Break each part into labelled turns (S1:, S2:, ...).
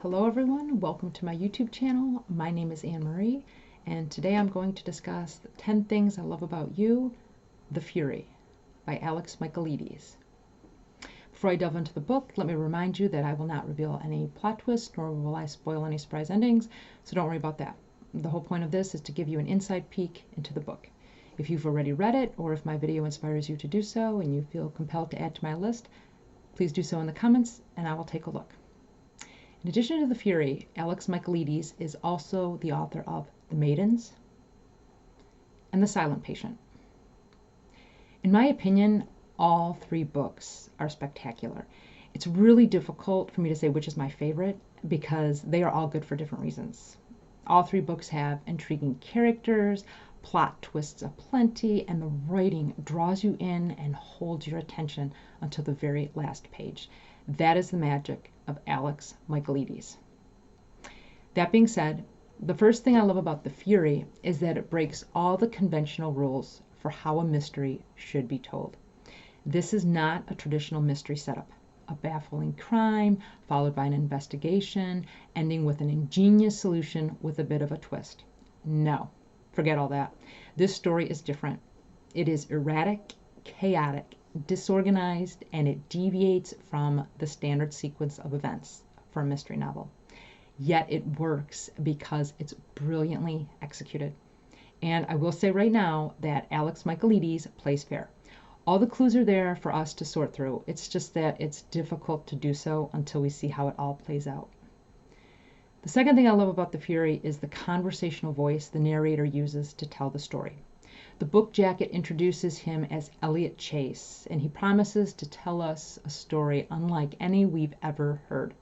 S1: Hello everyone, welcome to my YouTube channel. My name is Anne Marie, and today I'm going to discuss 10 Things I Love About You, The Fury by Alex Michaelides. Before I delve into the book, let me remind you that I will not reveal any plot twists, nor will I spoil any surprise endings, so don't worry about that. The whole point of this is to give you an inside peek into the book. If you've already read it, or if my video inspires you to do so and you feel compelled to add to my list, please do so in the comments and I will take a look. In addition to The Fury, Alex Michaelides is also the author of The Maidens and The Silent Patient. In my opinion, all three books are spectacular. It's really difficult for me to say which is my favorite because they are all good for different reasons. All three books have intriguing characters, plot twists aplenty, and the writing draws you in and holds your attention until the very last page. That is the magic of Alex Michaelides. That being said, the first thing I love about The Fury is that it breaks all the conventional rules for how a mystery should be told. This is not a traditional mystery setup. A baffling crime, followed by an investigation, ending with an ingenious solution with a bit of a twist. No, forget all that. This story is different. It is erratic, chaotic, disorganized, and it deviates from the standard sequence of events for a mystery novel. Yet it works because it's brilliantly executed. And I will say right now that Alex Michaelides plays fair. All the clues are there for us to sort through. It's just that it's difficult to do so until we see how it all plays out. The second thing I love about The Fury is the conversational voice the narrator uses to tell the story. The book jacket introduces him as Elliot Chase, and he promises to tell us a story unlike any we've ever heard.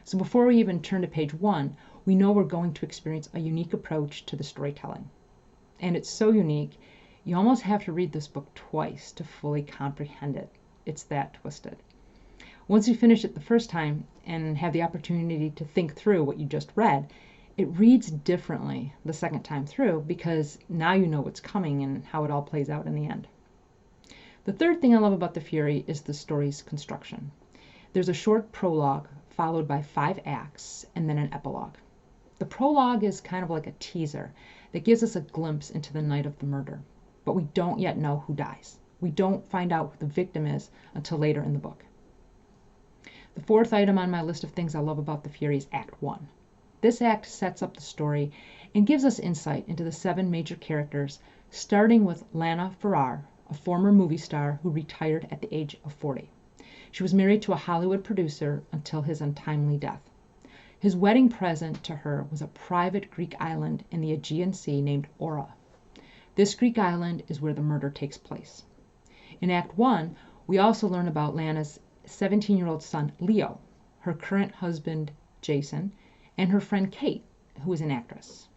S1: So before we even turn to page 1, we know we're going to experience a unique approach to the storytelling. And it's so unique, you almost have to read this book twice to fully comprehend it. It's that twisted. Once you finish it the first time and have the opportunity to think through what you just read, it reads differently the second time through because now you know what's coming and how it all plays out in the end. The third thing I love about The Fury is the story's construction. There's a short prologue followed by 5 acts and then an epilogue. The prologue is kind of like a teaser that gives us a glimpse into the night of the murder, but we don't yet know who dies. We don't find out who the victim is until later in the book. The fourth item on my list of things I love about The Fury is Act 1. This act sets up the story and gives us insight into the 7 major characters, starting with Lana Farrar, a former movie star who retired at the age of 40. She was married to a Hollywood producer until his untimely death. His wedding present to her was a private Greek island in the Aegean Sea named Aura. This Greek island is where the murder takes place. In Act 1, we also learn about Lana's 17-year-old son, Leo, her current husband, Jason, and her friend Kate, who is an actress.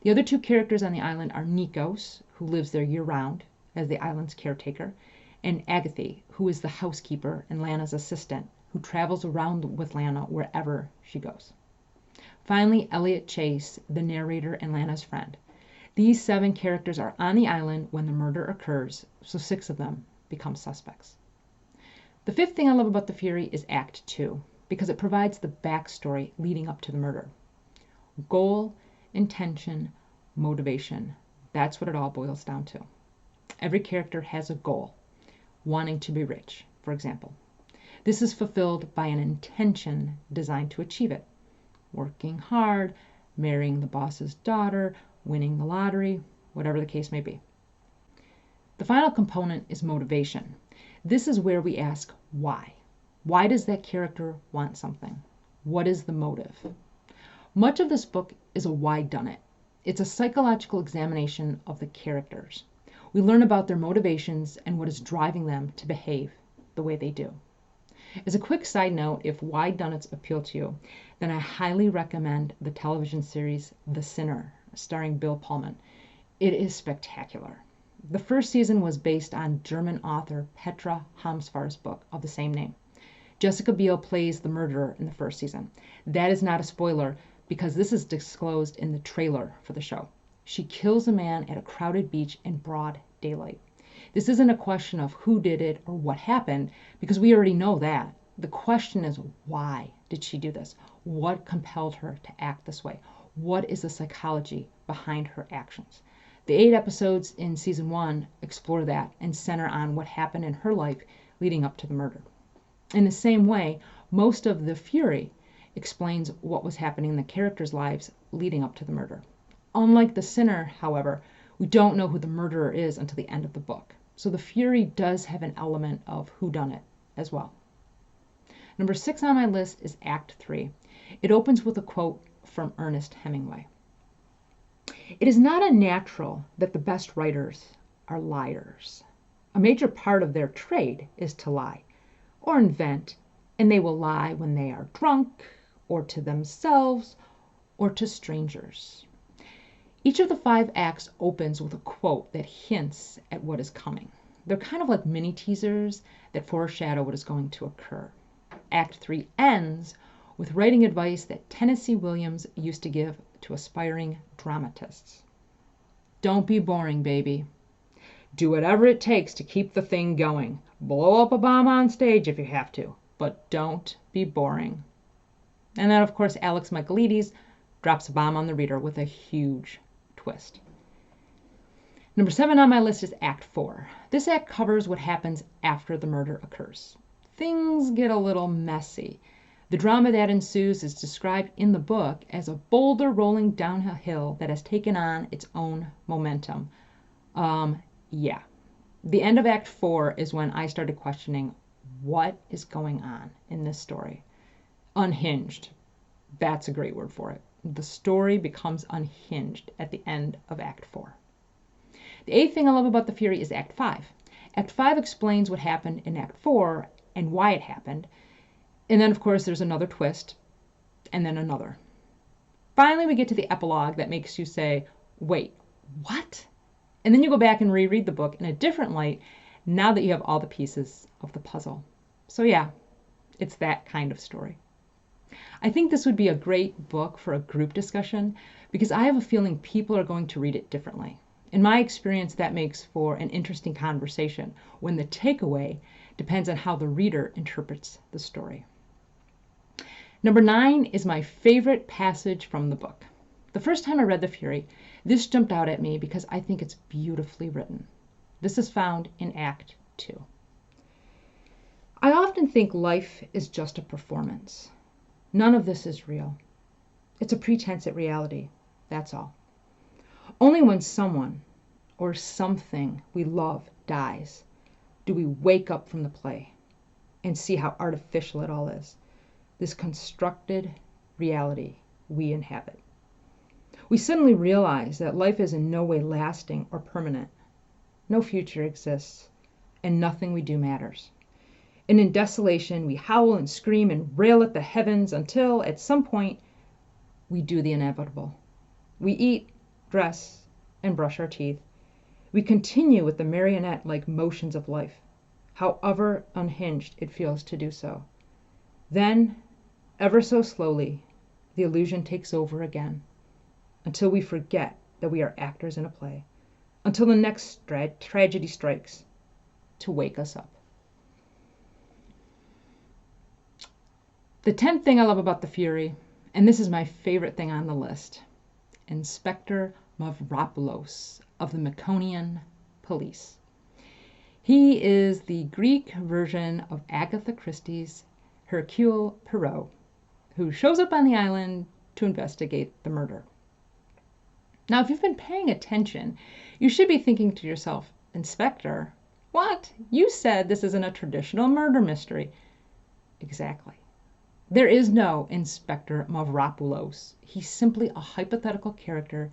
S1: The other 2 characters on the island are Nikos, who lives there year-round as the island's caretaker, and Agathe, who is the housekeeper and Lana's assistant, who travels around with Lana wherever she goes. Finally, Elliot Chase, the narrator and Lana's friend. These 7 characters are on the island when the murder occurs, so 6 of them become suspects. The fifth thing I love about The Fury is Act 2. Because it provides the backstory leading up to the murder. Goal, intention, motivation. That's what it all boils down to. Every character has a goal, wanting to be rich, for example. This is fulfilled by an intention designed to achieve it. Working hard, marrying the boss's daughter, winning the lottery, whatever the case may be. The final component is motivation. This is where we ask why. Why does that character want something? What is the motive? Much of this book is a why-done-it. It's a psychological examination of the characters. We learn about their motivations and what is driving them to behave the way they do. As a quick side note, if why-done-its appeal to you, then I highly recommend the television series The Sinner, starring Bill Pullman. It is spectacular. The first season was based on German author Petra Hammesfahr's book of the same name. Jessica Biel plays the murderer in the first season. That is not a spoiler because this is disclosed in the trailer for the show. She kills a man at a crowded beach in broad daylight. This isn't a question of who did it or what happened because we already know that. The question is why did she do this? What compelled her to act this way? What is the psychology behind her actions? The 8 episodes in season 1 explore that and center on what happened in her life leading up to the murder. In the same way, most of The Fury explains what was happening in the characters' lives leading up to the murder. Unlike The Sinner, however, we don't know who the murderer is until the end of the book. So The Fury does have an element of whodunit as well. Number 6 on my list is Act 3. It opens with a quote from Ernest Hemingway. "It is not unnatural that the best writers are liars. A major part of their trade is to lie, or invent, and they will lie when they are drunk, or to themselves, or to strangers." Each of the 5 acts opens with a quote that hints at what is coming. They're kind of like mini teasers that foreshadow what is going to occur. Act 3 ends with writing advice that Tennessee Williams used to give to aspiring dramatists. Don't be boring, baby. Do whatever it takes to keep the thing going. Blow up a bomb on stage if you have to, but don't be boring. And then, of course, Alex Michaelides drops a bomb on the reader with a huge twist. Number 7 on my list is Act 4. This act covers what happens after the murder occurs. Things get a little messy. The drama that ensues is described in the book as a boulder rolling down a hill that has taken on its own momentum. Yeah. The end of Act 4 is when I started questioning what is going on in this story. Unhinged. That's a great word for it. The story becomes unhinged at the end of Act 4. The 8th thing I love about The Fury is Act 5. Act 5 explains what happened in Act 4 and why it happened. And then, of course, there's another twist, and then another. Finally, we get to the epilogue that makes you say, wait, what? And then you go back and reread the book in a different light now that you have all the pieces of the puzzle. So yeah, it's that kind of story. I think this would be a great book for a group discussion because I have a feeling people are going to read it differently. In my experience, that makes for an interesting conversation when the takeaway depends on how the reader interprets the story. Number 9 is my favorite passage from the book. The first time I read The Fury, this jumped out at me because I think it's beautifully written. This is found in Act 2. I often think life is just a performance. None of this is real. It's a pretense at reality, that's all. Only when someone or something we love dies do we wake up from the play and see how artificial it all is, this constructed reality we inhabit. We suddenly realize that life is in no way lasting or permanent. No future exists, and nothing we do matters. And in desolation, we howl and scream and rail at the heavens until, at some point, we do the inevitable. We eat, dress, and brush our teeth. We continue with the marionette-like motions of life, however unhinged it feels to do so. Then, ever so slowly, the illusion takes over again, until we forget that we are actors in a play, until the next tragedy strikes to wake us up. The 10th thing I love about The Fury, and this is my favorite thing on the list, Inspector Mavropoulos of the Myconian Police. He is the Greek version of Agatha Christie's Hercule Poirot, who shows up on the island to investigate the murder. Now, if you've been paying attention, you should be thinking to yourself, Inspector, what? You said this isn't a traditional murder mystery. Exactly. There is no Inspector Mavropoulos. He's simply a hypothetical character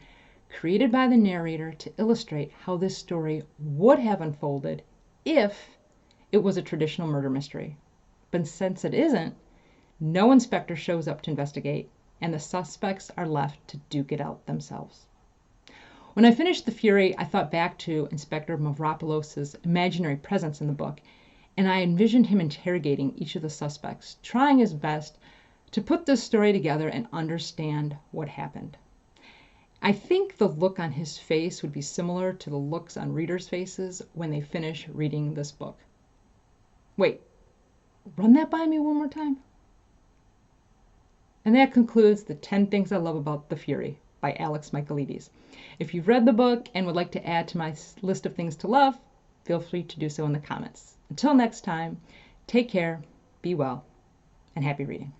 S1: created by the narrator to illustrate how this story would have unfolded if it was a traditional murder mystery. But since it isn't, no inspector shows up to investigate, and the suspects are left to duke it out themselves. When I finished The Fury, I thought back to Inspector Mavropoulos' imaginary presence in the book, and I envisioned him interrogating each of the suspects, trying his best to put this story together and understand what happened. I think the look on his face would be similar to the looks on readers' faces when they finish reading this book. Wait, run that by me one more time. And that concludes the 10 Things I Love About the Fury by Alex Michaelides. If you've read the book and would like to add to my list of things to love, feel free to do so in the comments. Until next time, take care, be well, and happy reading.